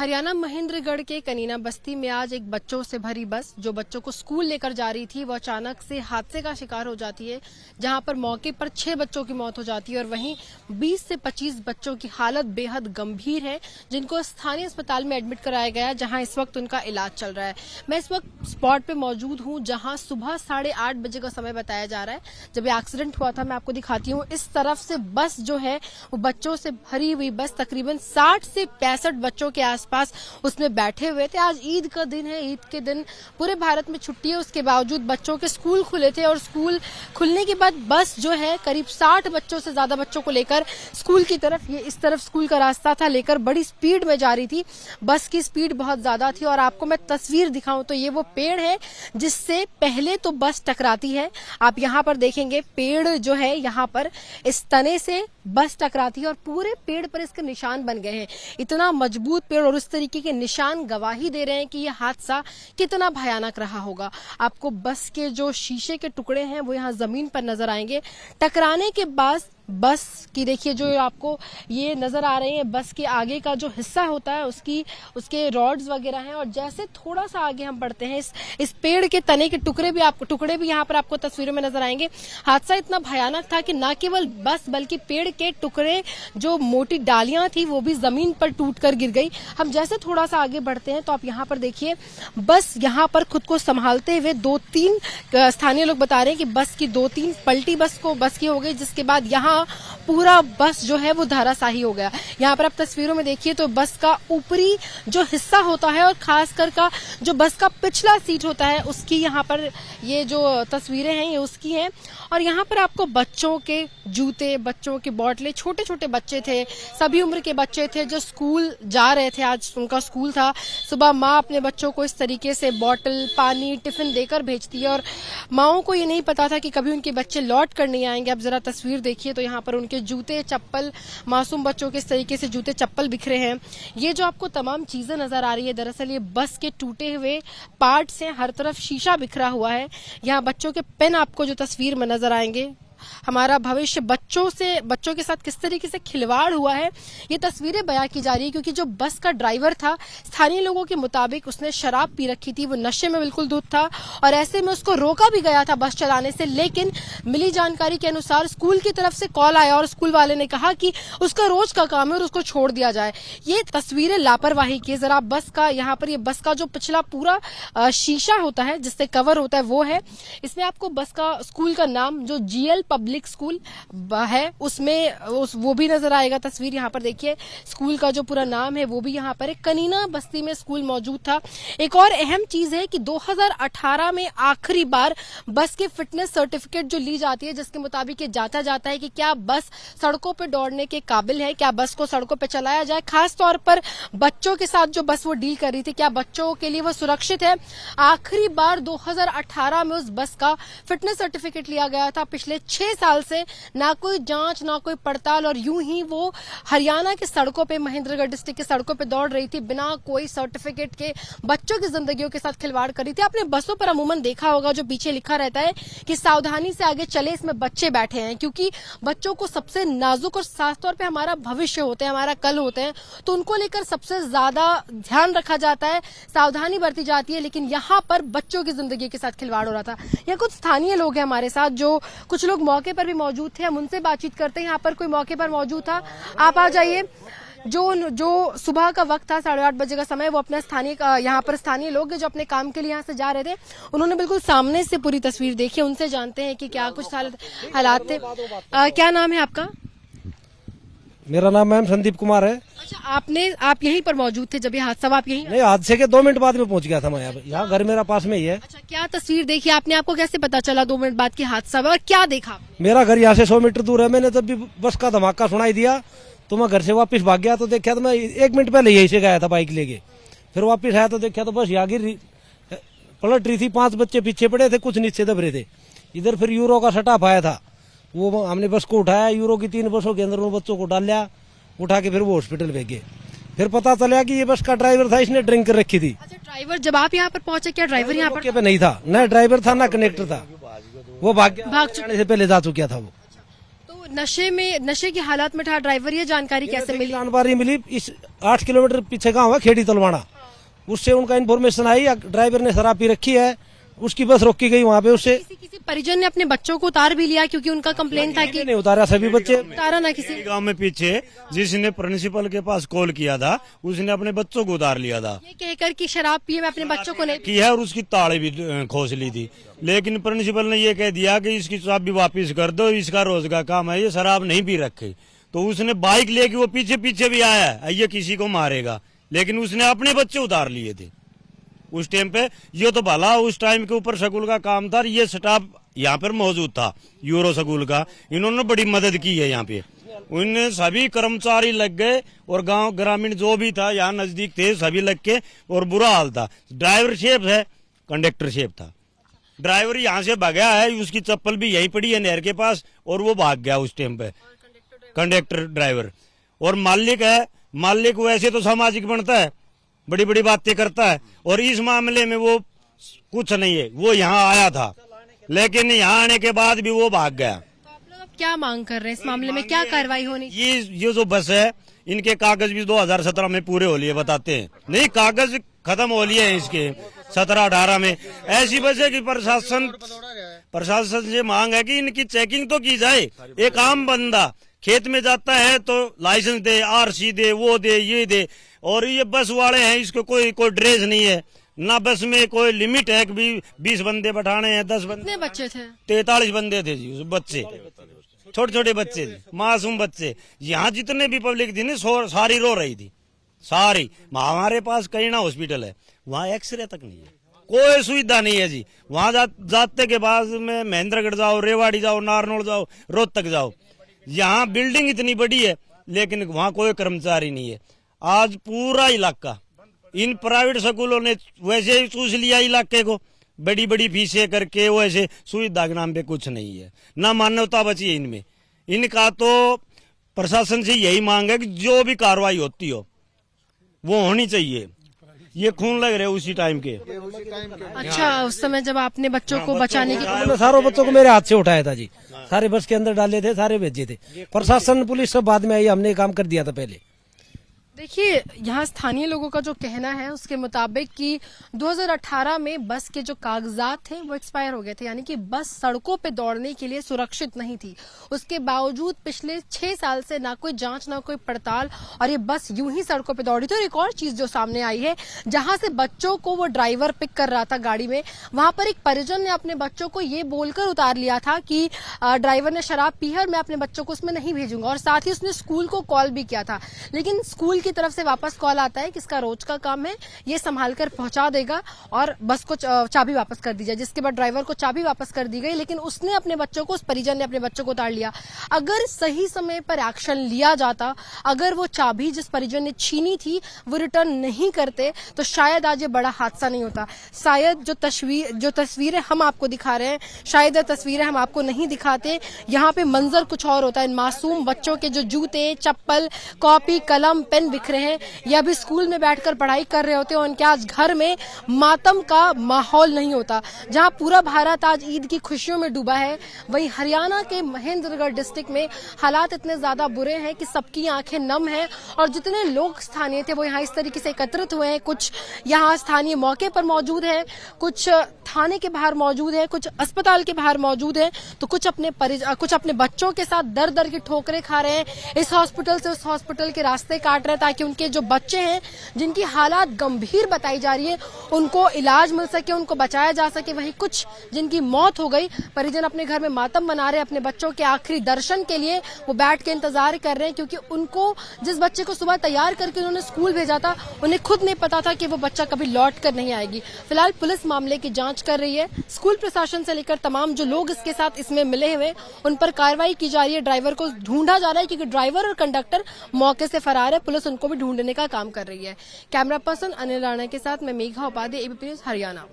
हरियाणा महेंद्रगढ़ के कनीना बस्ती में आज एक बच्चों से भरी बस जो बच्चों को स्कूल लेकर जा रही थी, वो अचानक से हादसे का शिकार हो जाती है, जहां पर मौके पर 6 बच्चों की मौत हो जाती है और वहीं 20 से 25 बच्चों की हालत बेहद गंभीर है, जिनको स्थानीय अस्पताल में एडमिट कराया गया है, जहां इस वक्त उनका इलाज चल रहा है। मैं इस वक्त स्पॉट पे मौजूद हूं, जहां सुबह 8:30 बजे का समय बताया जा रहा है जब ये एक्सीडेंट हुआ था। मैं आपको दिखाती हूँ, इस तरफ से बस जो है वो बच्चों से भरी हुई बस, तकरीबन 60 से 65 बच्चों के आसपास उसमें बैठे हुए थे। आज ईद का दिन है, ईद के दिन पूरे भारत में छुट्टी है, उसके बावजूद बच्चों के स्कूल खुले थे और स्कूल खुलने के बाद बस जो है करीब 60 बच्चों से ज्यादा बच्चों को लेकर स्कूल की तरफ, ये इस तरफ स्कूल का रास्ता था, लेकर बड़ी स्पीड में जा रही थी। बस की स्पीड बहुत ज्यादा थी और आपको मैं तस्वीर दिखाऊं तो ये वो पेड़ है जिससे पहले तो बस टकराती है। आप यहाँ पर देखेंगे पेड़ जो है, यहाँ पर इस तने से बस टकराती है और पूरे पेड़ पर इसके निशान बन गए हैं। इतना मजबूत पेड़ और उस तरीके के निशान गवाही दे रहे हैं कि यह हादसा कितना भयानक रहा होगा। आपको बस के जो शीशे के टुकड़े हैं वो यहाँ जमीन पर नजर आएंगे। टकराने के बाद बस की देखिए जो आपको ये नजर आ रहे हैं, बस के आगे का जो हिस्सा होता है उसके रॉड्स वगैरह हैं और जैसे थोड़ा सा आगे हम बढ़ते हैं इस पेड़ के तने के टुकड़े भी यहाँ पर आपको तस्वीरों में नजर आएंगे। हादसा इतना भयानक था कि न केवल बस बल्कि पेड़ के टुकड़े, जो मोटी डालियां थी वो भी जमीन पर टूटकर गिर गई। हम जैसे थोड़ा सा आगे बढ़ते हैं तो आप यहाँ पर देखिए, बस यहाँ पर खुद को संभालते हुए 2-3 स्थानीय लोग बता रहे हैं कि बस की 2-3 पलटी बस की हो गई, जिसके बाद यहाँ पूरा बस जो है वो धराशाही हो गया। यहाँ पर आप तस्वीरों में देखिए तो बस का ऊपरी जो हिस्सा होता है और खासकर का जो बस का पिछला सीट होता है उसकी यहाँ पर ये जो तस्वीरें हैं ये उसकी हैं। और यहाँ पर आपको बच्चों के जूते, बच्चों की बोतलें, छोटे छोटे बच्चे थे, सभी उम्र के बच्चे थे जो स्कूल जा रहे थे। आज उनका स्कूल था। सुबह माँ अपने बच्चों को इस तरीके से बोतल, पानी, टिफिन देकर भेजती है और माओं को ये नहीं पता था कि कभी उनके बच्चे लौट कर नहीं आएंगे। अब जरा तस्वीर देखिए तो यहाँ पर उनके जूते, चप्पल, मासूम बच्चों के इस तरीके से जूते, चप्पल बिखरे हैं। ये जो आपको तमाम चीजें नजर आ रही है, दरअसल ये बस के टूटे हुए पार्ट्स हैं, हर तरफ शीशा बिखरा हुआ है। यहाँ बच्चों के पेन आपको जो तस्वीर में नजर आएंगे, हमारा भविष्य बच्चों के साथ किस तरीके से खिलवाड़ हुआ है ये तस्वीरें बयां की जा रही है। क्योंकि जो बस का ड्राइवर था, स्थानीय लोगों के मुताबिक उसने शराब पी रखी थी, वो नशे में बिल्कुल धुत था और ऐसे में उसको रोका भी गया था बस चलाने से। लेकिन मिली जानकारी के अनुसार स्कूल की तरफ से कॉल आया और स्कूल वाले ने कहा कि उसका रोज का काम है और उसको छोड़ दिया जाए। ये तस्वीरें लापरवाही की। जरा बस का, यहाँ पर ये बस का जो पिछला पूरा शीशा होता है जिससे कवर होता है वो है। इसमें आपको बस का स्कूल का नाम जो GL पब्लिक स्कूल है उसमें वो भी नजर आएगा। तस्वीर यहाँ पर देखिए, स्कूल का जो पूरा नाम है वो भी यहाँ पर है। कनीना बस्ती में स्कूल मौजूद था। एक और अहम चीज है कि 2018 में आखिरी बार बस के फिटनेस सर्टिफिकेट जो ली जाती है, जिसके मुताबिक ये जांचा जाता है कि क्या बस सड़कों पर दौड़ने के काबिल है, क्या बस को सड़कों पर चलाया जाए, खास तौर पर बच्चों के साथ जो बस वो डील कर रही थी, क्या बच्चों के लिए वो सुरक्षित है। आखिरी बार 2018 में उस बस का फिटनेस सर्टिफिकेट लिया गया था। पिछले 6 साल से ना कोई जांच, ना कोई पड़ताल और यूं ही वो हरियाणा के सड़कों पे, महेंद्रगढ़ डिस्ट्रिक्ट के सड़कों पे दौड़ रही थी बिना कोई सर्टिफिकेट के, बच्चों की जिंदगियों के साथ खिलवाड़ कर रही थी। आपने बसों पर अमूमन देखा होगा जो पीछे लिखा रहता है कि सावधानी से आगे चले, इसमें बच्चे बैठे हैं, क्योंकि बच्चों को सबसे नाजुक और खास तौर पर हमारा भविष्य होते हैं, हमारा कल होते हैं, तो उनको लेकर सबसे ज्यादा ध्यान रखा जाता है, सावधानी बरती जाती है। लेकिन यहाँ पर बच्चों की जिंदगी के साथ खिलवाड़ हो रहा था। यह कुछ स्थानीय लोग हैं हमारे साथ, जो कुछ लोग मौके पर भी मौजूद थे, हम उनसे बातचीत करते हैं। यहाँ पर कोई मौके पर मौजूद था? आप आ जाइए। जो सुबह का वक्त था, 8:30 बजे का समय, वो अपना यहाँ पर स्थानीय लोग जो अपने काम के लिए यहाँ से जा रहे थे, उन्होंने बिल्कुल सामने से पूरी तस्वीर देखी। उनसे जानते हैं कि क्या कुछ हालात थे। क्या नाम है आपका? मेरा नाम मैम संदीप कुमार है। अच्छा, आप यहीं पर मौजूद थे जब ये हादसा? आप यहीं? नहीं, हादसे के 2 मिनट बाद में पहुंच गया था मैं यहाँ घर मेरा पास में ही है। अच्छा, क्या तस्वीर देखी आपने? आपको कैसे पता चला 2 मिनट बाद की हादसा हुआ और क्या देखा? मेरा घर यहाँ से 100 मीटर दूर है। मैंने जब भी बस का धमाका सुनाई दिया तो मैं घर से वापस भाग गया। तो देखा तो मैं 1 मिनट पहले यहीं से गया था बाइक लेके, फिर वापस आया तो देखा तो बस यहाँ गिर पलट रही थी। 5 बच्चे पीछे पड़े थे, कुछ नीचे दब रहे थे। इधर फिर यूरो का सटाफ आया था, वो हमने बस को उठाया, यूरो की 3 बसों के अंदर उन बच्चों को डाल लिया, उठा के फिर वो हॉस्पिटल भेजे। फिर पता चला कि ये बस का ड्राइवर था, इसने ड्रिंक कर रखी थी। अच्छा, ड्राइवर, जब आप यहाँ पर पहुंचे क्या ड्राइवर यहाँ पर नहीं था? न ड्राइवर था, ना कनेक्टर था, वो भाग जाने से पहले जा चुका था वो। नशे की हालत में था ड्राइवर, ये जानकारी कैसे मिली? जानकारी मिली, इस 8 किलोमीटर पीछे गाँव है खेड़ी तलवाड़ा, उससे उनका इन्फॉर्मेशन आई ड्राइवर ने शराब पी रखी है, उसकी बस रोकी गई वहाँ पे। उससे किसी परिजन ने अपने बच्चों को उतार भी लिया, क्योंकि उनका कंप्लेन था कि नहीं उतारा, सभी बच्चे उतारा ना किसी। गांव में पीछे जिसने प्रिंसिपल के पास कॉल किया था उसने अपने बच्चों को उतार लिया था, ये कहकर कि शराब पिए मैं अपने बच्चों को नहीं। की है, और उसकी ताले भी खोस ली थी। लेकिन प्रिंसिपल ने ये कह दिया कि इसकी चाबी वापस कर दो, इसका रोज का काम है, ये शराब नहीं पी रखे। तो उसने बाइक लेके वो पीछे पीछे भी आया है, ये किसी को मारेगा, लेकिन उसने अपने बच्चे उतार लिए थे उस टाइम पे। ये तो भला उस टाइम के ऊपर स्कूल का काम था, ये स्टाफ यहाँ पर मौजूद था यूरो स्कूल का, इन्होंने बड़ी मदद की है यहाँ पे। उनने सभी कर्मचारी लग गए और गांव ग्रामीण जो भी था यहाँ नजदीक थे सभी लग के, और बुरा हाल था। ड्राइवर सेफ है, कंडक्टर सेफ था। ड्राइवर यहाँ से भागा है, उसकी चप्पल भी यहीं पड़ी है नहर के पास, और वो भाग गया उस टाइम पे कंडक्टर ड्राइवर। और मालिक है, मालिक वैसे तो सामाजिक बनता है, बड़ी बड़ी बातें करता है, और इस मामले में वो कुछ नहीं है। वो यहाँ आया था, लेकिन यहाँ आने के बाद भी वो भाग गया। तो आप लोग अब क्या मांग कर रहे हैं? इस मामले में क्या कार्रवाई होनी? ये जो बस है, इनके कागज भी 2017 में पूरे हो लिए बताते हैं, नहीं कागज खत्म हो लिए हैं इसके 17-18 में। ऐसी बस है कि प्रशासन से मांग है कि इनकी चेकिंग तो की जाए। एक आम बंदा खेत में जाता है तो लाइसेंस दे, आरसी दे, वो दे, ये दे, और ये बस वाले हैं, इसको कोई ड्रेस नहीं है ना, बस में कोई लिमिट है कि 20 बंदे बैठाने हैं, 10 बंदे। कितने बच्चे थे? 43 बंदे थे जी, बच्चे छोटे छोटे बच्चे थे, मासूम बच्चे। यहाँ जितने भी पब्लिक थी ना सारी रो रही थी, सारी। हमारे पास कहीं ना हॉस्पिटल है, वहाँ एक्सरे तक नहीं है, कोई सुविधा नहीं है जी। वहाँ जाते के बाद में महेंद्रगढ़ जाओ, रेवाड़ी जाओ, नारनौल जाओ, रोहतक जाओ, यहाँ बिल्डिंग इतनी बड़ी है लेकिन वहाँ कोई कर्मचारी नहीं है। आज पूरा इलाका इन प्राइवेट स्कूलों ने वैसे ही चूस लिया इलाके को, बड़ी बड़ी फीसें करके। वैसे सुविधा के नाम पे कुछ नहीं है, ना मानवता बची है इनमें। इनका तो प्रशासन से यही मांग है कि जो भी कार्रवाई होती हो वो होनी चाहिए। ये खून लग रहे उसी टाइम के। अच्छा, उस समय जब आपने बच्चों को बचाने की मैंने सारों बच्चों को मेरे हाथ से उठाया था जी, सारे बस के अंदर डाले थे, सारे भेजे थे। प्रशासन पुलिस सब बाद में आई, हमने काम कर दिया था पहले। देखिए, यहाँ स्थानीय लोगों का जो कहना है उसके मुताबिक कि 2018 में बस के जो कागजात थे वो एक्सपायर हो गए थे, यानी कि बस सड़कों पे दौड़ने के लिए सुरक्षित नहीं थी। उसके बावजूद पिछले 6 साल से ना कोई जांच ना कोई पड़ताल, और ये बस यूं ही सड़कों पे दौड़ी थी। और एक और चीज जो सामने आई है, जहां से बच्चों को वो ड्राइवर पिक कर रहा था गाड़ी में, वहां पर एक परिजन ने अपने बच्चों को ये बोलकर उतार लिया था कि ड्राइवर ने शराब पी है और मैं अपने बच्चों को उसमें नहीं भेजूंगा। और साथ ही उसने स्कूल को कॉल भी किया था, लेकिन स्कूल की तरफ से वापस कॉल आता है कि इसका रोज का काम है, ये संभाल कर पहुंचा देगा और बस को चाबी वापस कर दी जाए। जिसके बाद ड्राइवर को चाबी वापस कर दी गई, लेकिन उसने अपने बच्चों को, उस परिजन ने अपने बच्चों को उतार लिया। अगर सही समय पर एक्शन लिया जाता, अगर वो चाबी जिस परिजन ने छीनी थी वो रिटर्न नहीं करते, तो शायद आज ये बड़ा हादसा नहीं होता। शायद जो तस्वीरें हम आपको दिखा रहे हैं, शायद ये तस्वीरें हम आपको नहीं दिखाते। यहाँ पे मंजर कुछ और होता है। इन मासूम बच्चों के जो जूते, चप्पल, कॉपी, कलम, पेन बिखरे हैं, ये अभी स्कूल में बैठकर पढ़ाई कर रहे होते हैं। उनके आज घर में मातम का माहौल नहीं होता। जहां पूरा भारत आज ईद की खुशियों में डूबा है, वहीं हरियाणा के महेंद्रगढ़ डिस्ट्रिक्ट में हालात इतने ज्यादा बुरे हैं कि सबकी आंखें नम हैं। और जितने लोग स्थानीय थे वो यहाँ इस तरीके से एकत्रित हुए हैं। कुछ यहाँ स्थानीय मौके पर मौजूद है, कुछ थाने के बाहर मौजूद है, कुछ अस्पताल के बाहर मौजूद है, तो कुछ अपने बच्चों के साथ दर दर की ठोकरें खा रहे हैं। इस हॉस्पिटल से उस हॉस्पिटल के रास्ते काट रहे हैं ताकि उनके जो बच्चे हैं जिनकी हालात गंभीर बताई जा रही है उनको इलाज मिल सके, उनको बचाया जा सके। वहीं कुछ जिनकी मौत हो गई, परिजन अपने घर में मातम मना रहे हैं। अपने बच्चों के आखिरी दर्शन के लिए वो बैठ के इंतजार कर रहे हैं, क्योंकि उनको जिस बच्चे को सुबह तैयार करके उन्होंने स्कूल भेजा था, उन्हें खुद नहीं पता था कि वो बच्चा कभी लौट कर नहीं आएगी। फिलहाल पुलिस मामले की जांच कर रही है। स्कूल प्रशासन से लेकर तमाम जो लोग इसके साथ इसमें मिले हुए उन पर कार्रवाई की जा रही है। ड्राइवर को ढूंढा जा रहा है, क्योंकि ड्राइवर और कंडक्टर मौके से फरार है। पुलिस उनको भी ढूंढने का काम कर रही है। कैमरा पर्सन अनिल राणा के साथ मैं मेघा उपाध्याय, एबीपी न्यूज हरियाणा।